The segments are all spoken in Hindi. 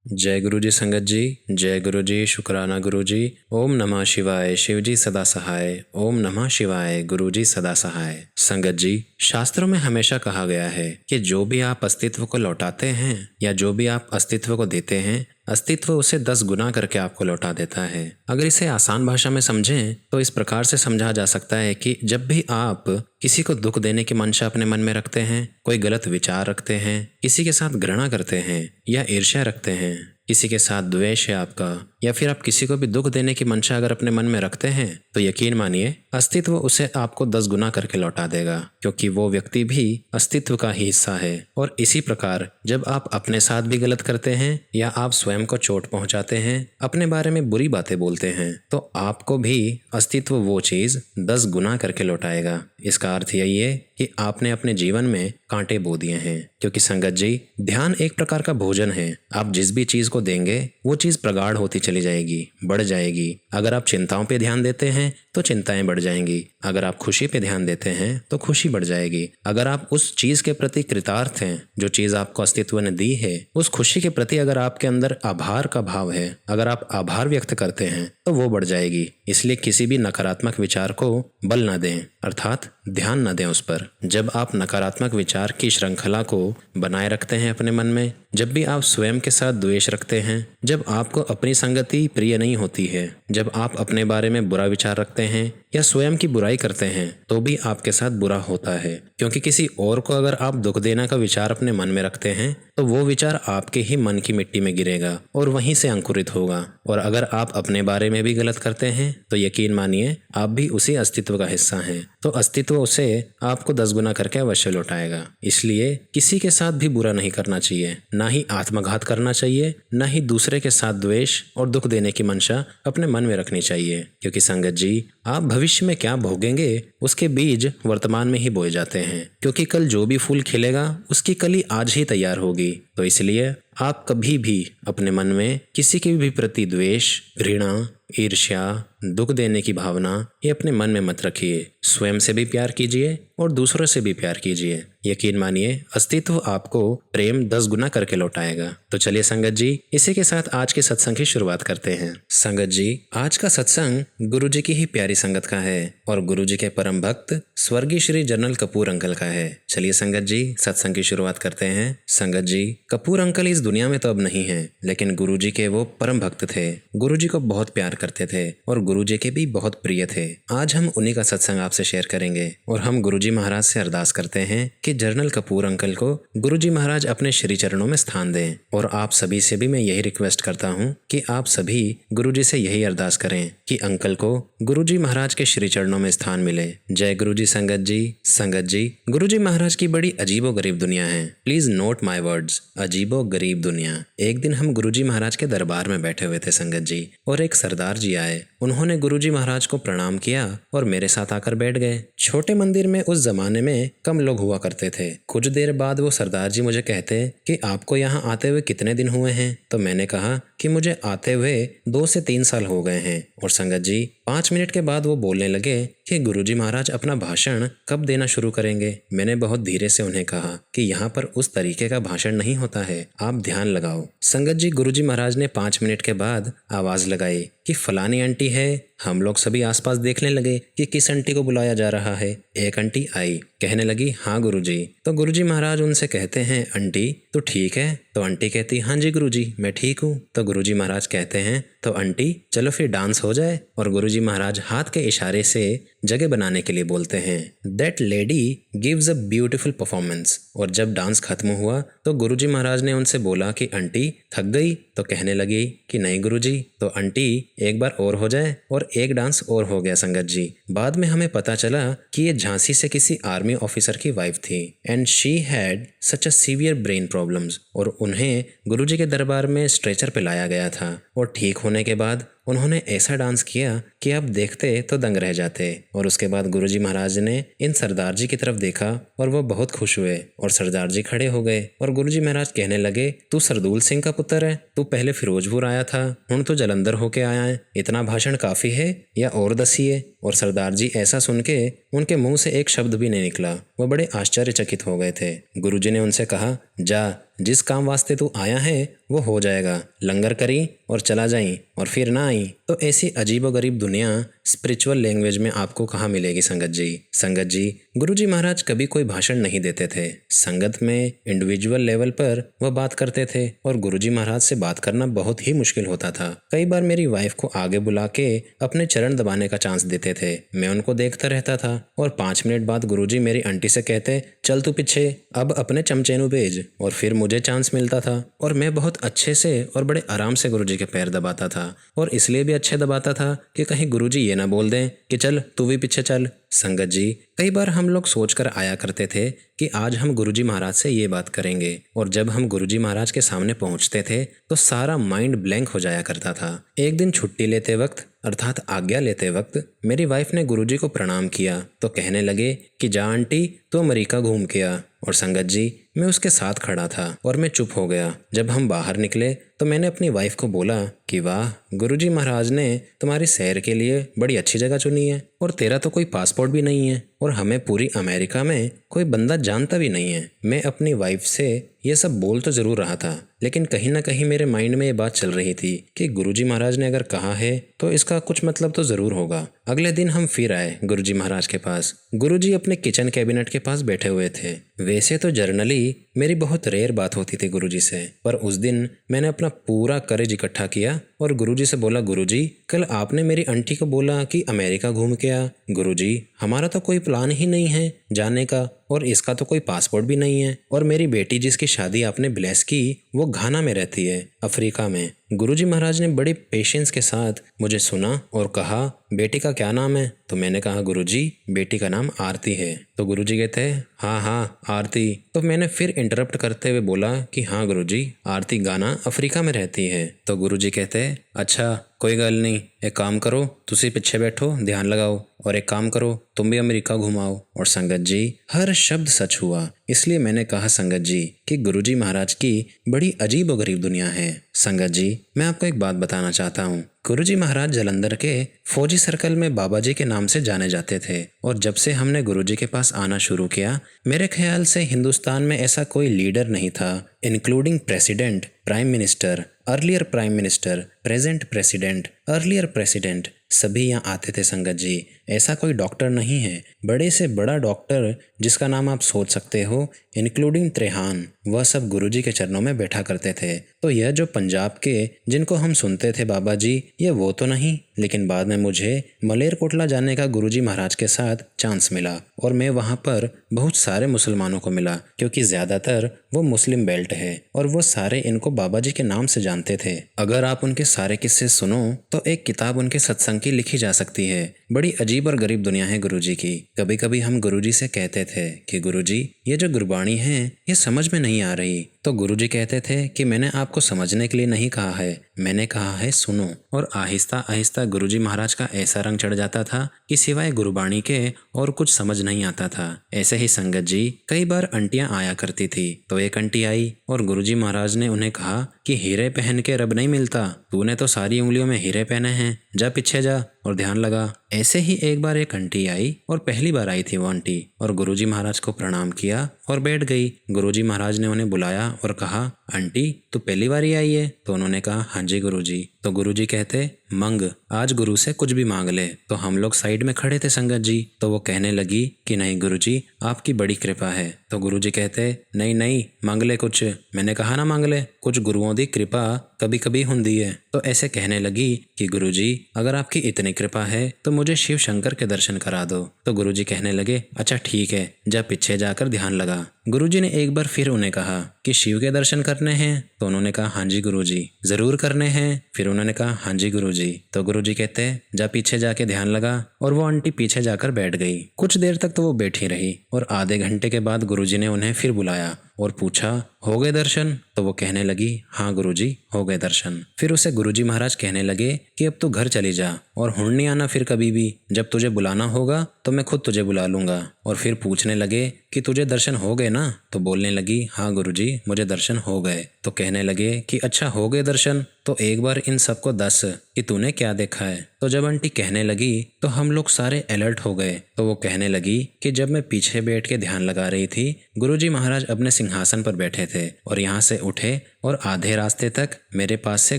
जय गुरु जी संगत जी, जय गुरु जी, शुक्राना गुरु जी। ओम नमः शिवाय, शिव जी सदा सहाय। ओम नमः शिवाय, गुरु जी सदा सहाय। संगत जी, शास्त्रों में हमेशा कहा गया है कि जो भी आप अस्तित्व को लौटाते हैं या जो भी आप अस्तित्व को देते हैं, अस्तित्व उसे 10 गुना करके आपको लौटा देता है। अगर इसे आसान भाषा में समझें तो इस प्रकार से समझा जा सकता है कि जब भी आप किसी को दुख देने की मंशा अपने मन में रखते हैं, कोई गलत विचार रखते हैं, किसी के साथ घृणा करते हैं या ईर्ष्या रखते हैं, किसी के साथ द्वेष है आपका, या फिर आप किसी को भी दुख देने की मंशा अगर अपने मन में रखते हैं, तो यकीन मानिए अस्तित्व उसे आपको 10 गुना करके लौटा देगा, क्योंकि वो व्यक्ति भी अस्तित्व का ही हिस्सा है। और इसी प्रकार जब आप अपने साथ भी गलत करते हैं या आप स्वयं को चोट पहुंचाते हैं, अपने बारे में बुरी बातें बोलते हैं, तो आपको भी अस्तित्व वो चीज 10 गुना करके लौटाएगा। इसका अर्थ यही है कि आपने अपने जीवन में कांटे बो दिए हैं। क्योंकि संगत जी, ध्यान एक प्रकार का भोजन है। आप जिस भी चीज को देंगे वो चीज प्रगाढ़ होती चली जाएगी, बढ़ जाएगी। अगर आप चिंताओं पे ध्यान देते हैं तो चिंताएं बढ़ जाएंगी। अगर आप खुशी पे ध्यान देते हैं तो खुशी बढ़ जाएगी। अगर आप उस चीज के प्रति कृतार्थ हैं जो चीज आपको अस्तित्व ने दी है, उस खुशी के प्रति अगर आपके अंदर आभार का भाव है, अगर आप आभार व्यक्त करते हैं, तो वो बढ़ जाएगी। इसलिए किसी भी नकारात्मक विचार को बल ना दें, अर्थात ध्यान न दें उस पर। जब आप नकारात्मक विचार की श्रृंखला को बनाए रखते हैं अपने मन में, जब भी आप स्वयं के साथ द्वेष रखते हैं, जब आपको अपनी संगति प्रिय नहीं होती है, जब आप अपने बारे में बुरा विचार रखते हैं या स्वयं की बुराई करते हैं, तो भी आपके साथ बुरा होता है। क्योंकि किसी और को अगर आप दुख देने का विचार अपने मन में रखते हैं, तो वो विचार आपके ही मन की मिट्टी में गिरेगा और वहीं से अंकुरित होगा। और अगर आप अपने बारे में भी गलत करते हैं, तो यकीन मानिए आप भी उसी अस्तित्व का हिस्सा हैं। तो अस्तित्व उसे आपको 10 गुना करके अवश्य लौटाएगा। इसलिए किसी के साथ भी बुरा नहीं करना चाहिए, ना ही आत्मघात करना चाहिए, ना ही दूसरे के साथ द्वेष और दुख देने की मंशा अपने मन में रखनी चाहिए। क्योंकि संगत जी, आप भविष्य में क्या भोगेंगे उसके बीज वर्तमान में ही बोए जाते हैं। क्योंकि कल जो भी फूल खिलेगा उसकी कली आज ही तैयार होगी। तो इसलिए आप कभी भी अपने मन में किसी के भी प्रति द्वेष, घृणा, ईर्ष्या, दुख देने की भावना ये अपने मन में मत रखिए। स्वयं से भी प्यार कीजिए और दूसरों से भी प्यार कीजिए। यकीन मानिए अस्तित्व आपको प्रेम 10 गुना करके लौटाएगा। तो चलिए संगत जी, इसी के साथ आज के सत्संग की शुरुआत करते हैं। संगत जी, आज का सत्संग गुरु जी की ही प्यारी संगत का है और गुरु जी के परम भक्त स्वर्गीय श्री जनरल कपूर अंकल का है। चलिए संगत जी, सत्संग की शुरुआत करते हैं। संगत जी, कपूर अंकल इस दुनिया में तो अब नहीं है, लेकिन गुरु जी के वो परम भक्त थे। गुरु जी को बहुत प्यार करते थे और गुरु जी के भी बहुत प्रिय थे। आज हम उन्हीं का सत्संग आपसे शेयर करेंगे और हम गुरु जी महाराज से अरदास करते हैं कि जनरल कपूर अंकल को गुरु जी महाराज अपने श्री चरणों में स्थान दें। और आप सभी से भी मैं यही रिक्वेस्ट करता हूँ कि आप सभी गुरु जी से यही अरदास करें कि अंकल को गुरु जी महाराज के श्री चरणों में स्थान मिले। जय गुरु जी संगत जी। संगत जी, गुरु जी महाराज की बड़ी अजीबो गरीब दुनिया है। प्लीज नोट माई वर्ड्स, अजीबो गरीब दुनिया। एक दिन हम गुरु जी महाराज के दरबार में बैठे हुए थे संगत जी, और एक सरदार जी आए। उन्होंने गुरु जी महाराज को प्रणाम किया और मेरे साथ आकर बैठ गए। छोटे मंदिर में उस जमाने में कम लोग हुआ करते थे। कुछ देर बाद वो सरदार जी मुझे कहते कि आपको यहाँ आते हुए कितने दिन हुए हैं? तो मैंने कहा कि मुझे आते हुए 2 से 3 साल हो गए हैं। और संगत जी, 5 मिनट के बाद वो बोलने लगे कि गुरुजी महाराज अपना भाषण कब देना शुरू करेंगे? मैंने बहुत धीरे से उन्हें कहा कि यहाँ पर उस तरीके का भाषण नहीं होता है, आप ध्यान लगाओ। संगत जी, गुरुजी महाराज ने 5 मिनट के बाद आवाज लगाई कि फलानी आंटी है। हम लोग सभी आसपास देखने लगे कि किस आंटी को बुलाया जा रहा है। एक आंटी आई, कहने लगी हाँ गुरुजी। तो गुरुजी महाराज उनसे कहते हैं आंटी तो ठीक है? तो आंटी कहती हाँ जी गुरुजी, मैं ठीक हूँ। तो गुरुजी महाराज कहते हैं तो आंटी चलो फिर डांस हो जाए। और गुरुजी महाराज हाथ के इशारे से जगह बनाने के लिए बोलते हैं that lady gives a beautiful performance. और जब डांस खत्म हुआ तो गुरुजी महाराज ने उनसे बोला कि आंटी थक गई? तो कहने लगी कि नहीं गुरुजी। तो आंटी एक बार और हो जाए, और एक डांस और हो गया संगत जी। बाद में हमें पता चला कि ये झांसी से किसी आर्मी ऑफिसर की वाइफ थी and she had such a severe brain problems. और उन्हें गुरुजी के दरबार में स्ट्रेचर पे लाया गया था और ठीक होने के बाद उन्होंने ऐसा डांस किया कि आप देखते तो दंग रह जाते। और उसके बाद गुरुजी महाराज ने इन सरदार जी की तरफ देखा और वो बहुत खुश हुए और सरदार जी खड़े हो गए और गुरुजी महाराज कहने लगे तू सरदूल सिंह का पुत्र है? तू पहले फिरोजपुर आया था, हुण तो जलंधर होके आया है। इतना भाषण काफी है या और दसिए? और सरदार जी ऐसा सुन के उनके मुंह से एक शब्द भी नहीं निकला। वो बड़े आश्चर्यचकित हो गए थे। गुरुजी ने उनसे कहा जा, जिस काम वास्ते तू आया है वो हो जाएगा, लंगर करी और चला जाई और फिर ना आई। तो ऐसी अजीबोगरीब दुनिया स्पिरिचुअल लैंग्वेज में आपको कहाँ मिलेगी संगत जी। संगत जी, गुरुजी महाराज कभी कोई भाषण नहीं देते थे। संगत में इंडिविजुअल लेवल पर वह बात करते थे और गुरुजी महाराज से बात करना बहुत ही मुश्किल होता था। कई बार मेरी वाइफ को आगे बुला के अपने चरण दबाने का चांस देते थे। मैं उनको देखता रहता था और 5 मिनट बाद गुरुजी मेरी आंटी से कहते, चल तू पीछे, अब अपने चमचे नु भेज। और फिर मुझे चांस मिलता था और मैं बहुत अच्छे से और बड़े आराम से गुरुजी के पैर दबाता था और इसलिए भी अच्छे दबाता था कि कहीं गुरुजी ये ना बोल दें कि चल तू भी पीछे चल। संगत जी, कई बार हम लोग सोचकर आया करते थे कि आज हम गुरुजी महाराज से ये बात करेंगे और जब हम गुरुजी महाराज के सामने पहुंचते थे तो सारा माइंड ब्लैंक हो जाया करता था। एक दिन छुट्टी लेते वक्त अर्थात आज्ञा लेते वक्त मेरी वाइफ ने गुरुजी को प्रणाम किया तो कहने लगे कि जा आंटी, तू अमेरिका घूम के आ। और संगत जी, मैं उसके साथ खड़ा था और मैं चुप हो गया। जब हम बाहर निकले तो मैंने अपनी वाइफ को बोला कि वाह, गुरुजी महाराज ने तुम्हारी सैर के लिए बड़ी अच्छी जगह चुनी है और तेरा तो कोई पासपोर्ट भी नहीं है और हमें पूरी अमेरिका में कोई बंदा जानता भी नहीं है। मैं अपनी वाइफ से ये सब बोल तो जरूर रहा था लेकिन कहीं ना कहीं मेरे माइंड में ये बात चल रही थी कि गुरुजी महाराज ने अगर कहा है तो इसका कुछ मतलब तो जरूर होगा। अगले दिन हम फिर आए गुरुजी महाराज के पास। गुरुजी अपने किचन कैबिनेट के पास बैठे हुए थे। वैसे तो जर्नली मेरी बहुत रेयर बात होती थी गुरुजी से, पर उस दिन मैंने अपना पूरा करेज इकट्ठा किया और गुरुजी से बोला, गुरुजी कल आपने मेरी आंटी को बोला कि अमेरिका घूम के आ। गुरुजी, हमारा तो कोई प्लान ही नहीं है जाने का और इसका तो कोई पासपोर्ट भी नहीं है और मेरी बेटी जिसकी शादी आपने ब्लेस की वो घाना में रहती है, अफ्रीका में। गुरुजी महाराज ने बड़े पेशेंस के साथ मुझे सुना और कहा, बेटी का क्या नाम है? तो मैंने कहा, गुरुजी बेटी का नाम आरती है। तो गुरुजी कहते हैं, हाँ हाँ आरती। तो मैंने फिर इंटरप्ट करते हुए बोला कि हाँ गुरुजी, आरती गाना अफ्रीका में रहती है। तो गुरुजी कहते हैं, अच्छा कोई गल नहीं, एक काम करो तुसी पीछे बैठो, ध्यान लगाओ और एक काम करो तुम भी अमेरिका घुमाओ। और संगत जी, हर शब्द सच हुआ। इसलिए मैंने कहा संगत जी कि गुरुजी महाराज की बड़ी अजीब और गरीब दुनिया है। संगत जी, मैं आपको एक बात बताना चाहता हूँ। गुरुजी महाराज जालंधर के फौजी सर्कल में बाबा जी के नाम से जाने जाते थे और जब से हमने गुरुजी के पास आना शुरू किया, मेरे ख्याल से हिंदुस्तान में ऐसा कोई लीडर नहीं था, including president, prime minister, earlier prime minister, present president, earlier president, सभी यहाँ आते थे संगत जी। ऐसा कोई डॉक्टर नहीं है, बड़े से बड़ा डॉक्टर जिसका नाम आप सोच सकते हो, इंक्लूडिंग त्रेहान, वह सब गुरुजी के चरणों में बैठा करते थे। तो यह जो पंजाब के जिनको हम सुनते थे बाबा जी, ये वो तो नहीं। लेकिन बाद में मुझे मलेरकोटला जाने का गुरुजी महाराज के साथ चांस मिला और मैं वहाँ पर बहुत सारे मुसलमानों को मिला क्योंकि ज़्यादातर वो मुस्लिम बेल्ट है और वो सारे इनको बाबा जी के नाम से जानते थे। अगर आप उनके सारे किस्से सुनो तो एक किताब उनके सत्संग की लिखी जा सकती है। बड़ी अजीब और गरीब दुनिया है गुरुजी की। कभी कभी हम गुरुजी से कहते थे कि गुरुजी ये जो गुरबाणी है ये समझ में नहीं आ रही, तो गुरुजी कहते थे कि मैंने आपको समझने के लिए नहीं कहा है, मैंने कहा है सुनो। और आहिस्ता आहिस्ता गुरुजी महाराज का ऐसा रंग चढ़ जाता था कि सिवाय गुरबाणी के और कुछ समझ नहीं आता था। ऐसे ही संगत जी, कई बार आंटियां आया करती थी। तो एक आंटी आई और गुरुजी महाराज ने उन्हें कहा कि हीरे पहन के रब नहीं मिलता, तूने तो सारी उंगलियों में हीरे पहने हैं, जा पीछे जा और ध्यान लगा। ऐसे ही एक बार एक आंटी आई और पहली बार आई थी वो आंटी और गुरुजी महाराज को प्रणाम किया और बैठ गई। गुरुजी महाराज ने उन्हें बुलाया और कहा, आंटी तू पहली बार ही आई है? तो उन्होंने कहा, हाँ जी गुरुजी। तो गुरुजी कहते, मंग, आज गुरु से कुछ भी मांग ले। तो हम लोग साइड में खड़े थे संगत जी। तो वो कहने लगी कि नहीं गुरुजी, आपकी बड़ी कृपा है। तो गुरुजी कहते, नहीं नहीं मांग ले कुछ। मैंने कहा ना मांग ले, कुछ गुरुओं दी कृपा कभी कभी हुंदी है। तो ऐसे कहने लगी कि गुरुजी अगर आपकी इतनी कृपा है तो मुझे शिव शंकर के दर्शन करा दो। तो गुरुजी कहने लगे, अच्छा ठीक है, जा पीछे जाकर ध्यान लगा। गुरुजी ने एक बार फिर उन्हें कहा कि शिव के दर्शन करने हैं? तो उन्होंने कहा, हाँ जी गुरुजी। जरूर करने हैं? फिर उन्होंने कहा, हाँ जी गुरुजी। तो गुरुजी कहते, जा पीछे जाके ध्यान लगा। और वो आंटी पीछे जाकर बैठ गई। कुछ देर तक तो वो बैठी रही और आधे घंटे के बाद गुरुजी ने उन्हें फिर बुलाया और पूछा, हो गए दर्शन? तो वो कहने लगी, हाँ गुरुजी हो गए दर्शन। फिर उसे गुरुजी महाराज कहने लगे कि अब तू घर चली जा और हुण नहीं आना फिर कभी भी। जब तुझे बुलाना होगा तो मैं खुद तुझे बुला लूंगा। और फिर पूछने लगे कि तुझे दर्शन हो गए ना? तो बोलने लगी, हाँ गुरुजी मुझे दर्शन हो गए। तो कहने लगे कि अच्छा हो गए दर्शन, तो एक बार इन सबको दस कि तूने क्या देखा है। तो जब आंटी कहने लगी तो हम लोग सारे अलर्ट हो गए। तो वो कहने लगी कि जब मैं पीछे बैठ के ध्यान लगा रही थी, गुरुजी महाराज अपने सिंहासन पर बैठे थे और यहाँ से उठे और आधे रास्ते तक मेरे पास से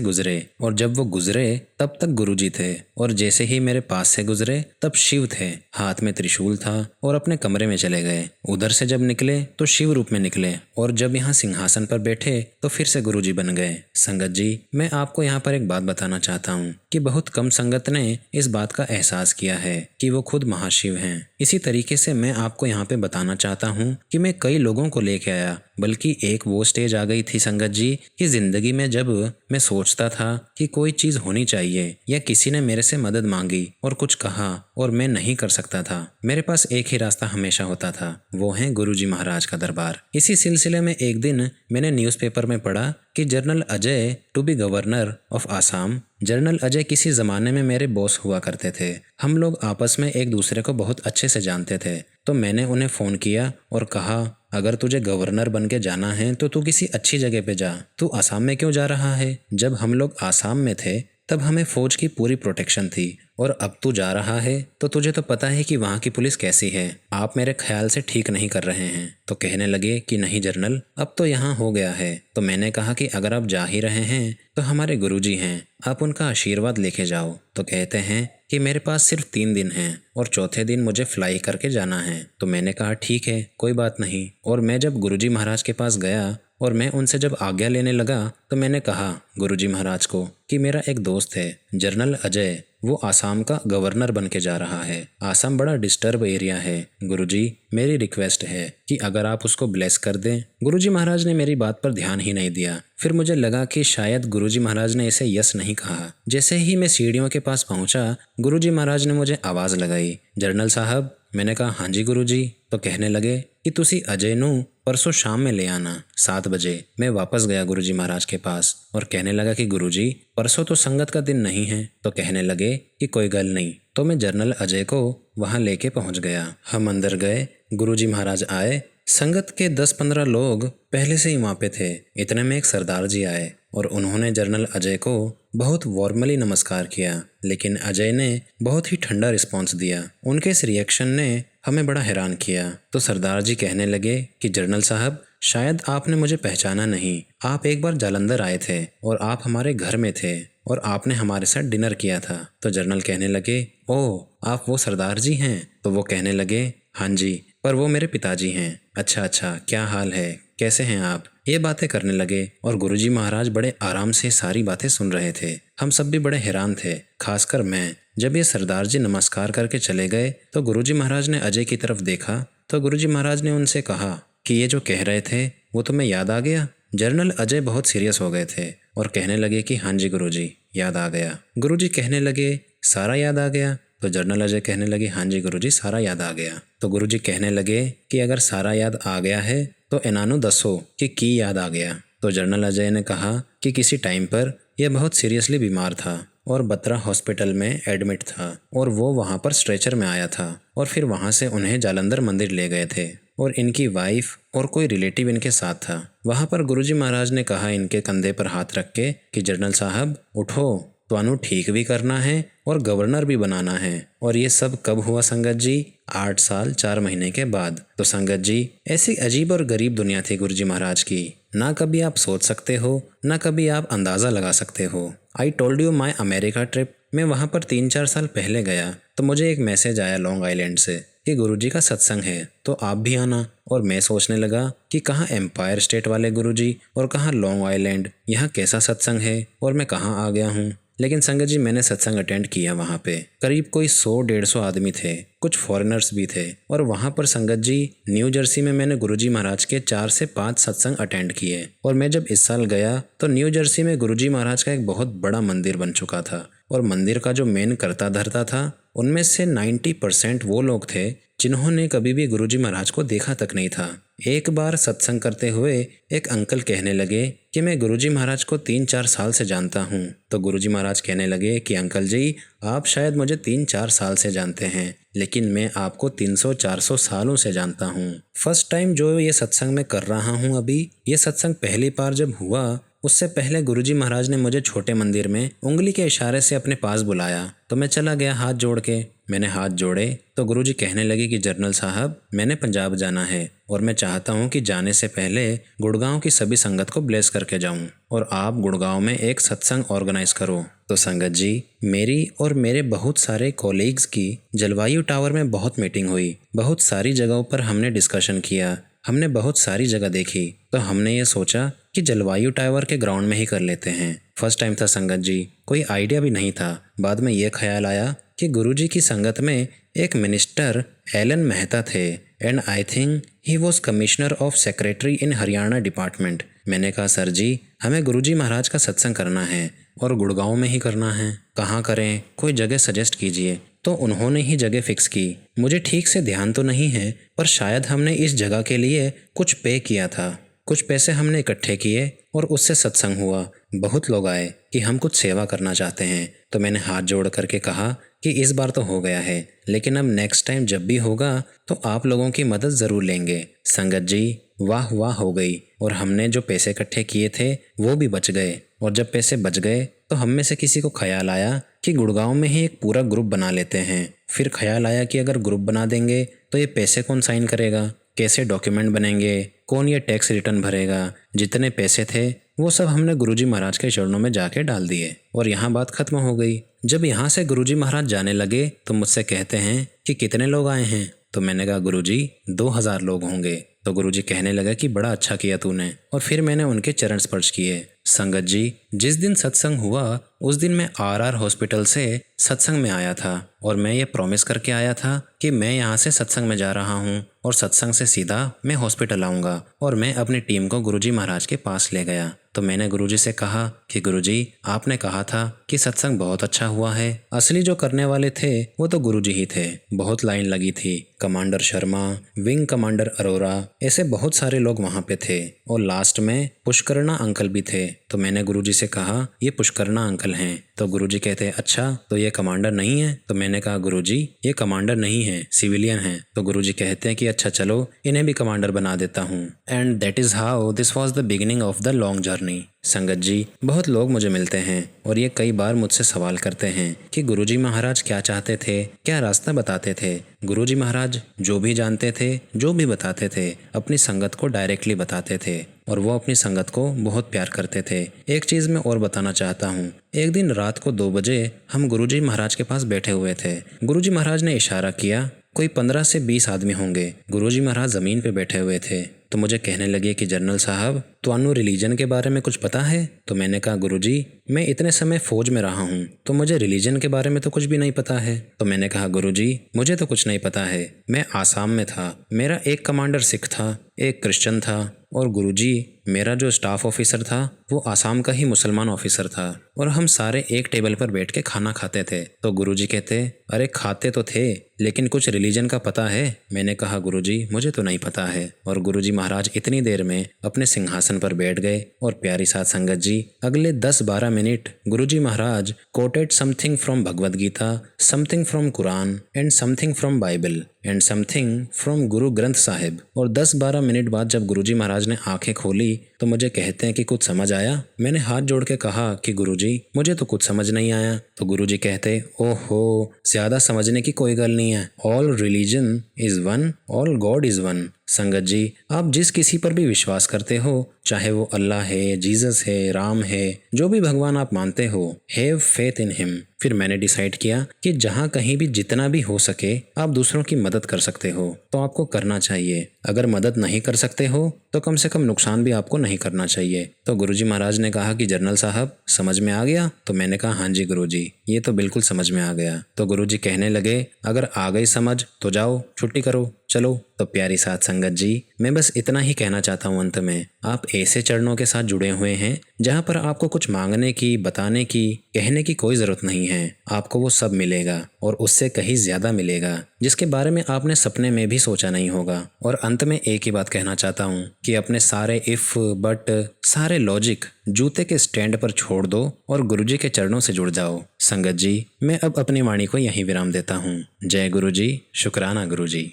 गुजरे, और जब वो गुजरे तब तक गुरुजी थे, और जैसे ही मेरे पास से गुजरे तब शिव थे, हाथ में त्रिशूल था और अपने कमरे में चले गए। उधर से जब निकले तो शिव रूप में निकले, और जब यहाँ सिंहासन पर बैठे तो फिर से गुरुजी बन गए। संगत जी, मैं आपको यहाँ पर एक बात बताना चाहता हूँ कि बहुत कम संगत ने इस बात का एहसास किया है कि वो खुद महाशिव हैं। इसी तरीके से मैं आपको यहाँ पे बताना चाहता हूँ कि मैं कई लोगों को लेके आया, बल्कि एक वो स्टेज आ गई थी संगत जी कि जिंदगी में जब मैं सोचता था कि कोई चीज होनी चाहिए या किसी ने मेरे से मदद मांगी और कुछ कहा और मैं नहीं कर सकता था, मेरे पास एक ही रास्ता हमेशा होता था, वो है गुरुजी महाराज का दरबार। इसी सिलसिले में एक दिन मैंने न्यूज़पेपर में पढ़ा कि general Ajay to be governor of Assam. General Ajay किसी ज़माने में मेरे बॉस हुआ करते थे। हम लोग आपस में एक दूसरे को बहुत अच्छे से जानते थे। तो मैंने उन्हें फ़ोन किया और कहा, अगर तुझे गवर्नर बन के जाना है तो तू किसी अच्छी जगह पे जा, तू आसाम में क्यों जा रहा है? जब हम लोग आसाम में थे तब हमें फ़ौज की पूरी प्रोटेक्शन थी, और अब तू जा रहा है तो तुझे तो पता है कि वहाँ की पुलिस कैसी है। आप मेरे ख्याल से ठीक नहीं कर रहे हैं। तो कहने लगे कि नहीं जनरल, अब तो यहाँ हो गया है। तो मैंने कहा कि अगर आप जा ही रहे हैं तो हमारे गुरुजी हैं, आप उनका आशीर्वाद लेके जाओ। तो कहते हैं कि मेरे पास सिर्फ 3 दिन हैं और चौथे दिन मुझे फ्लाई करके जाना है। तो मैंने कहा ठीक है, कोई बात नहीं। और मैं जब गुरुजी महाराज के पास गया और मैं उनसे जब आज्ञा लेने लगा तो मैंने कहा गुरुजी महाराज को कि मेरा एक दोस्त है जनरल अजय, वो आसाम का गवर्नर बन के जा रहा है। आसाम बड़ा डिस्टर्ब एरिया है, गुरुजी मेरी रिक्वेस्ट है कि अगर आप उसको ब्लेस कर दें। गुरुजी महाराज ने मेरी बात पर ध्यान ही नहीं दिया। फिर मुझे लगा कि शायद गुरुजी महाराज ने इसे यस नहीं कहा। जैसे ही मैं सीढ़ियों के पास पहुंचा, गुरुजी महाराज ने मुझे आवाज़ लगाई, जनरल साहब। मैंने कहा हाँ जी गुरुजी। तो कहने लगे कि तुसी अजय नू परसों शाम में ले आना 7 बजे। मैं वापस गया गुरुजी महाराज के पास और कहने लगा कि गुरुजी परसों तो संगत का दिन नहीं है। तो कहने लगे कि कोई गल नहीं। तो मैं जनरल अजय को वहाँ लेके पहुँच गया। हम अंदर गए, गुरुजी महाराज आए, संगत के 10-15 लोग पहले से ही वहाँ पे थे। इतने में एक सरदार जी आए और उन्होंने जनरल अजय को बहुत वार्मली नमस्कार किया, लेकिन अजय ने बहुत ही ठंडा रिस्पॉन्स दिया। उनके इस रिएक्शन ने हमें बड़ा हैरान किया। तो सरदार जी कहने लगे कि जनरल साहब, शायद आपने मुझे पहचाना नहीं। आप एक बार जालंधर आए थे और आप हमारे घर में थे और आपने हमारे साथ डिनर किया था। तो जनरल कहने लगे, ओह आप वो सरदार जी हैं? तो वो कहने लगे हाँ जी, पर वो मेरे पिताजी हैं। अच्छा अच्छा, क्या हाल है, कैसे हैं आप? ये बातें करने लगे और गुरुजी महाराज बड़े आराम से सारी बातें सुन रहे थे। हम सब भी बड़े हैरान थे, खासकर मैं। जब ये सरदार जी नमस्कार करके चले गए तो गुरुजी महाराज ने अजय की तरफ देखा। तो गुरुजी महाराज ने उनसे कहा कि ये जो कह रहे थे वो तुम्हें याद आ गया? जनरल अजय बहुत सीरियस हो गए थे और कहने लगे कि हाँ जी गुरुजी, याद आ गया। गुरुजी कहने लगे सारा याद आ गया? तो जनरल अजय कहने लगे हाँ जी गुरुजी, सारा याद आ गया। तो गुरुजी कहने लगे कि अगर सारा याद आ गया है तो इनानो दसो कि की याद आ गया। तो जनरल अजय ने कहा कि किसी टाइम पर यह बहुत सीरियसली बीमार था और बत्रा हॉस्पिटल में एडमिट था और वो वहाँ पर स्ट्रेचर में आया था और फिर वहाँ से उन्हें जालंधर मंदिर ले गए थे और इनकी वाइफ और कोई रिलेटिव इनके साथ था। वहाँ पर गुरुजी महाराज ने कहा इनके कंधे पर हाथ रख के कि जनरल साहब उठो, तुहानू ठीक भी करना है और गवर्नर भी बनाना है। और ये सब कब हुआ संगत जी? 8 साल 4 महीने के बाद। तो संगत जी, ऐसी अजीब और गरीब दुनिया थी गुरुजी महाराज की। ना कभी आप सोच सकते हो, ना कभी आप अंदाज़ा लगा सकते हो। I told you my America trip. मैं वहाँ पर 3-4 साल पहले गया तो मुझे एक मैसेज आया लॉन्ग आइलैंड से कि गुरुजी का सत्संग है तो आप भी आना। और मैं सोचने लगा कि कहाँ एम्पायर स्टेट वाले गुरुजी और कहाँ लॉन्ग आइलैंड, यहाँ कैसा सत्संग है और मैं कहाँ आ गया हूँ। लेकिन संगत जी, मैंने सत्संग अटेंड किया। वहाँ पे करीब कोई 100-150 आदमी थे, कुछ फॉरेनर्स भी थे। और वहाँ पर संगत जी, न्यू जर्सी में मैंने गुरुजी महाराज के 4 से 5 सत्संग अटेंड किए। और मैं जब इस साल गया तो न्यू जर्सी में गुरुजी महाराज का एक बहुत बड़ा मंदिर बन चुका था और मंदिर का जो मेन करता धरता था उनमें से 90% वो लोग थे जिन्होंने कभी भी गुरुजी महाराज को देखा तक नहीं था। एक बार सत्संग करते हुए एक अंकल कहने लगे कि मैं गुरुजी महाराज को 3-4 साल से जानता हूँ। तो गुरुजी महाराज कहने लगे कि अंकल जी, आप शायद मुझे 3-4 साल से जानते हैं, लेकिन मैं आपको 300-400 सालों से जानता हूँ। फर्स्ट टाइम जो ये सत्संग मैं कर रहा हूँ अभी, ये सत्संग पहली बार जब हुआ, उससे पहले गुरुजी महाराज ने मुझे छोटे मंदिर में उंगली के इशारे से अपने पास बुलाया, तो मैं चला गया हाथ जोड़ के। मैंने हाथ जोड़े तो गुरुजी कहने लगे कि जनरल साहब, मैंने पंजाब जाना है और मैं चाहता हूँ कि जाने से पहले गुड़गांव की सभी संगत को ब्लेस करके जाऊँ और आप गुड़गांव में एक सत्संग ऑर्गेनाइज करो। तो संगत जी, मेरी और मेरे बहुत सारे कॉलीग्स की जलवायु टावर में बहुत मीटिंग हुई, बहुत सारी जगहों पर हमने डिस्कशन किया, हमने बहुत सारी जगह देखी, तो हमने ये सोचा कि जलवायु टावर के ग्राउंड में ही कर लेते हैं। फर्स्ट टाइम था संगत जी, कोई आइडिया भी नहीं था। बाद में ये ख्याल आया कि गुरुजी की संगत में एक मिनिस्टर एलन मेहता थे and I think he was commissioner of secretary in Haryana department. मैंने कहा सर जी, हमें गुरुजी महाराज का सत्संग करना है और गुड़गांव में ही करना है, कहाँ करें, कोई जगह सजेस्ट कीजिए। तो उन्होंने ही जगह फिक्स की। मुझे ठीक से ध्यान तो नहीं है, पर शायद हमने इस जगह के लिए कुछ पे किया था, कुछ पैसे हमने इकट्ठे किए और उससे सत्संग हुआ। बहुत लोग आए कि हम कुछ सेवा करना चाहते हैं, तो मैंने हाथ जोड़ करके कहा कि इस बार तो हो गया है, लेकिन अब नेक्स्ट टाइम जब भी होगा तो आप लोगों की मदद ज़रूर लेंगे। संगत जी वाह वाह हो गई और हमने जो पैसे इकट्ठे किए थे वो भी बच गए। और जब पैसे बच गए तो हम में से किसी को ख्याल आया कि गुड़गांव में ही एक पूरा ग्रुप बना लेते हैं। फिर ख्याल आया कि अगर ग्रुप बना देंगे तो ये पैसे कौन साइन करेगा, कैसे डॉक्यूमेंट बनेंगे, कौन ये टैक्स रिटर्न भरेगा। जितने पैसे थे वो सब हमने गुरुजी महाराज के चरणों में जाके डाल दिए और यहाँ बात खत्म हो गई। जब यहाँ से गुरुजी महाराज जाने लगे तो मुझसे कहते हैं कि कितने लोग आए हैं, तो मैंने कहा गुरुजी 2000 लोग होंगे। तो गुरुजी कहने लगा कि बड़ा अच्छा किया तूने, और फिर मैंने उनके चरण स्पर्श किए। संगत जी, जिस दिन सत्संग हुआ उस दिन मैं आरआर हॉस्पिटल से सत्संग में आया था और मैं ये प्रॉमिस करके आया था कि मैं यहाँ से सत्संग में जा रहा हूँ और सत्संग से सीधा मैं हॉस्पिटल आऊँगा। और मैं अपनी टीम को गुरुजी महाराज के पास ले गया। तो मैंने गुरुजी से कहा कि गुरुजी, आपने कहा था कि सत्संग बहुत अच्छा हुआ है। असली जो करने वाले थे वो तो गुरुजी ही थे। बहुत लाइन लगी थी, commander Sharma, wing commander Arora, ऐसे बहुत सारे लोग वहाँ पे थे और लास्ट में पुष्करणा अंकल भी थे। तो मैंने गुरुजी से कहा ये पुष्करणा अंकल हैं। तो गुरुजी कहते हैं अच्छा, तो ये कमांडर नहीं है। तो मैंने कहा गुरुजी ये कमांडर नहीं है, सिविलियन हैं। तो गुरुजी कहते हैं कि अच्छा चलो इन्हें भी कमांडर बना देता हूँ। And that is how this was the beginning of the long journey. संगत जी, बहुत लोग मुझे मिलते हैं और ये कई बार मुझसे सवाल करते हैं कि गुरुजी महाराज क्या चाहते थे, क्या रास्ता बताते थे। गुरुजी महाराज जो भी जानते थे, जो भी बताते थे, अपनी संगत को डायरेक्टली बताते थे और वो अपनी संगत को बहुत प्यार करते थे। एक चीज़ मैं और बताना चाहता हूँ। एक दिन रात को 2 बजे हम गुरुजी महाराज के पास बैठे हुए थे। गुरुजी महाराज ने इशारा किया, कोई 15 से 20 आदमी होंगे। गुरुजी महाराज ज़मीन पे बैठे हुए थे। तो मुझे कहने लगे कि जनरल साहब, तुहानू रिलीजन के बारे में कुछ पता है। तो मैंने कहा गुरुजी, मैं इतने समय फौज में रहा हूँ तो मुझे रिलीजन के बारे में तो कुछ भी नहीं पता है। तो मैंने कहा गुरुजी, मुझे तो कुछ नहीं पता है। मैं आसाम में था, मेरा एक कमांडर सिख था, एक क्रिश्चियन था और गुरुजी मेरा जो स्टाफ ऑफिसर था वो आसाम का ही मुसलमान ऑफिसर था और हम सारे एक टेबल पर बैठ के खाना खाते थे। तो गुरुजी कहते, अरे खाते तो थे लेकिन कुछ रिलीजन का पता है। मैंने कहा गुरुजी मुझे तो नहीं पता है। और गुरुजी महाराज इतनी देर में अपने सिंहासन पर बैठ गए और प्यारी साथ संगत जी अगले 10-12 minute Guruji Maharaj quoted something from Bhagavad Gita, something from Quran and something from Bible and something from Guru Granth Sahib. और 10-12 मिनट बाद जब गुरुजी महाराज ने आंखें खोली तो मुझे कहते हैं कि कुछ समझ आया। मैंने हाथ जोड़ के कहा कि गुरुजी मुझे तो कुछ समझ नहीं आया। तो गुरुजी कहते, ओहो, ज्यादा समझने की कोई गल नहीं है। All religion is one, all God is one. संगत जी, आप जिस किसी पर भी विश्वास करते हो, चाहे वो अल्लाह है, जीसस है, राम है, जो भी भगवान आप मानते हो, हैव फेथ इन हिम। फिर मैंने डिसाइड किया कि जहाँ कहीं भी जितना भी हो सके आप दूसरों की मदद कर सकते हो तो आपको करना चाहिए। अगर मदद नहीं कर सकते हो तो कम से कम नुकसान भी आपको नहीं करना चाहिए। तो गुरुजी महाराज ने कहा कि जनरल साहब समझ में आ गया। तो मैंने कहा हाँ जी गुरुजी, ये तो बिल्कुल समझ में आ गया। तो गुरुजी कहने लगे, अगर आ गई समझ तो जाओ छुट्टी करो। चलो तो प्यारी साथ संगत जी, मैं बस इतना ही कहना चाहता हूँ अंत में, आप ऐसे चरणों के साथ जुड़े हुए हैं जहाँ पर आपको कुछ मांगने की, बताने की, कहने की कोई ज़रूरत नहीं है। आपको वो सब मिलेगा और उससे कहीं ज़्यादा मिलेगा जिसके बारे में आपने सपने में भी सोचा नहीं होगा। और अंत में एक ही बात कहना चाहता हूँ कि अपने सारे इफ़, बट, सारे लॉजिक जूते के स्टैंड पर छोड़ दो और गुरुजी के चरणों से जुड़ जाओ। संगत जी, मैं अब अपनी वाणी को यहीं विराम देता हूँ। जय गुरुजी, शुक्राना गुरुजी।